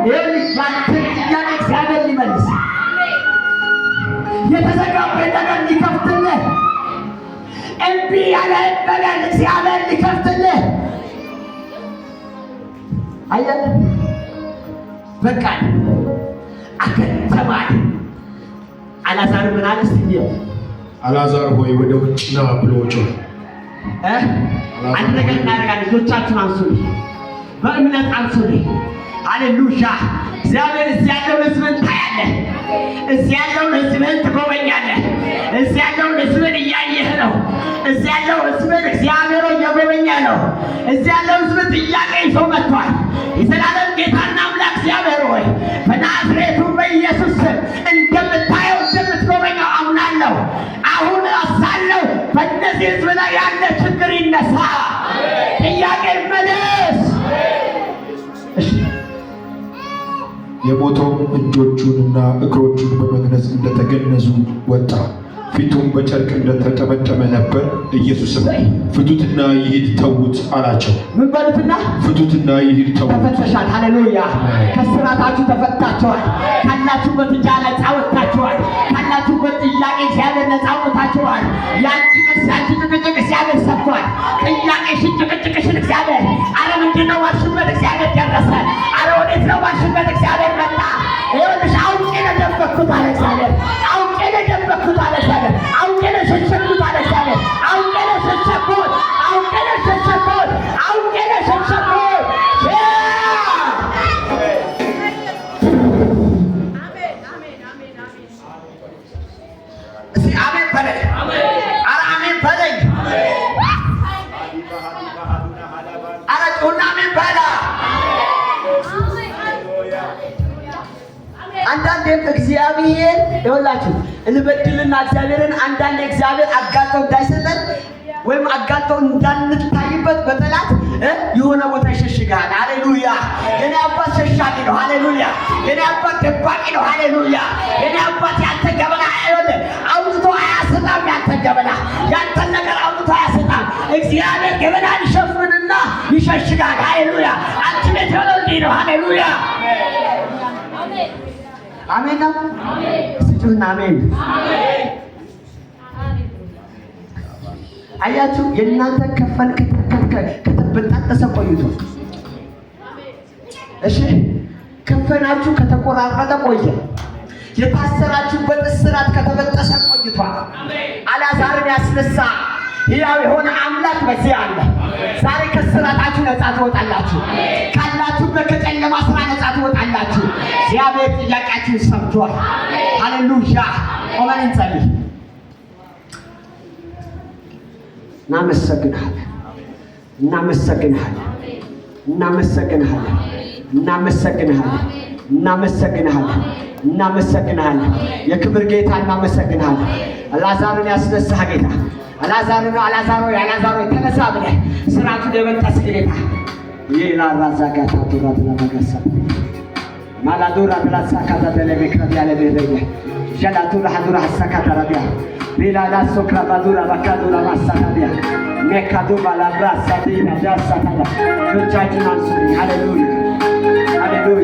ያንተ እግዚአብሔር ሊመልስ የተዘጋበት ነገር ሊከፍትልህ እምቢ ያለህን ነገር እግዚአብሔር ሊከፍትልህ አየህ። በቃ አከተማል። አልዓዛር ምን አለ? እስቲ አልዓዛር ሆይ ወደ ውጭ ና ብሎ ጮኸ። አንድ ነገር እናደርጋለን። ልጆቻችሁን አንሱልኝ፣ በእምነት አንሱልኝ። ሃሌሉያ። እግዚአብሔር እዚህ ያለውን ሕዝብን ታያለህ። እዚህ ያለውን ሕዝብን ትጎበኛለህ። እዚህ ያለውን ሕዝብን እያየህ ነው። እዚህ ያለው ሕዝብን እግዚአብሔር እየጎበኘ ነው። እዚህ ያለው ሕዝብ ጥያቄ ይዞ መጥቷል። የዘላለም ጌታና አምላክ እግዚአብሔር ሆይ በናዝሬቱ በኢየሱስ ስም እንደምታየው እንደምትጎበኘው አምናለሁ። አሁን አሳለሁ በእነዚህ ሕዝብ ላይ ያለ ችግር ይነሳ፣ ጥያቄ መለስ። የሞተው እጆቹንና እግሮቹን በመግነዝ እንደተገነዙ ወጣ፣ ፊቱም በጨርቅ እንደተጠመጠመ ነበር። ኢየሱስም ፍቱትና ይሂድ ተዉት አላቸው። ምን በሉትና? ፍቱትና ይሂድ ተዉት። ተፈተሻል። ሃሌሉያ። ከስራታችሁ ተፈታችኋል። ካላችሁበት እጃ ነፃ ወጥታችኋል። ካላችሁበት ጥያቄ እግዚአብሔር ነፃ ወጥታችኋል። ያንቺ መሳጅ ጭቅጭቅ እግዚአብሔር ሰጥቷል። ጥያቄሽን ጭቅጭቅሽን እግዚአብሔር አረ ምንድነው ዋልሽበት እግዚአብሔር ደረሰ። አረ ወዴት ነው ዋልሽበት እግዚአብሔር መጣ። ይኸውልሽ አውቄ ነው ደበቅኩት አለ እግዚአብሔር። አውቄ ነው ደበቅኩት አለ እግዚአብሔር። አውቄ ነው ሸሸኩት አለ እግዚአብሔር። አውቄ ነው ሸሸኩት፣ አውቄ ነው ሸሸኩት፣ አውቄ ነው ሸሸኩት። እስኪ አሜን በለኝ። ኧረ አሜን በለኝ። ኧረ ጩና አሜን በላ። አንዳንዴም እግዚአብሔር ይኸውላችሁ እንበድልና እግዚአብሔርን አንዳንዴ እግዚአብሔር አጋልጦ እንዳይሰጠን ወይም አጋልጦ እንዳንታይበት በጠላት የሆነ ቦታ ይሸሽጋል። ሃሌሉያ። የኔ አባት ሸሻጊ ነው። ሃሌሉያ። የኔ አባት ደባቂ ነው። ሃሌሉያ። የኔ አባት ያንተ ገበና አይወልም አውጥቶ አያሰጣም። ያንተ ገበና ያንተ ነገር አውጥቶ አያሰጣም። እግዚአብሔር ገበና ይሸፍንና ይሸሽጋል። ሃሌሉያ። አንቺ ቤት ሆነው እንዲህ ነው። ሃሌሉያ። አሜን ነው። ስጩና አሜን። አያችሁ የእናንተ ከፈል ከተበጣጠሰ ቆይቶ፣ እሺ ከፈናችሁ ከተቆራረጠ ቆየ። የታሰራችሁበት እስራት ከተበጠሰ ቆይቷል። አልዓዛርን ያስነሳ ሕያው የሆነ አምላክ በዚህ አለ። ዛሬ ከስራታችሁ ነፃ ትወጣላችሁ። ካላችሁበት ከጨለማ ስራ ነፃ ትወጣላችሁ። እግዚአብሔር ጥያቄያችሁን ሰምቷል። ሃሌሉያ። ቆመን እንጸልይ። እናመሰግንሃለን፣ እናመሰግንሃለን፣ እናመሰግንሃለን፣ እናመሰግንሃለን፣ እናመሰግንሃለን፣ እናመሰግንሃለን። የክብር ጌታ እናመሰግንሃለን። አልዓዛርን ያስነሳህ ጌታ አልዓዛር ነው። አልዓዛር ተነሳ ብለህ ስራቱን የበጠስክ ጌታ ይላራዛጋታ ቱራት ለመገሰ ማላዶራ ብላሳካታ ደለቤክራት ያለ በደለ ጀላቱራ ሐዱራ ሐሳካታ ረቢያ ሌላ ላሶክራ ባዱራ ባካዱራ ማሳካዲያ ሜካዱ ባላብራ ሳዲና ዳሳካዳ ጆቻችን አንሱልኝ። ሃሌሉያ ሃሌሉያ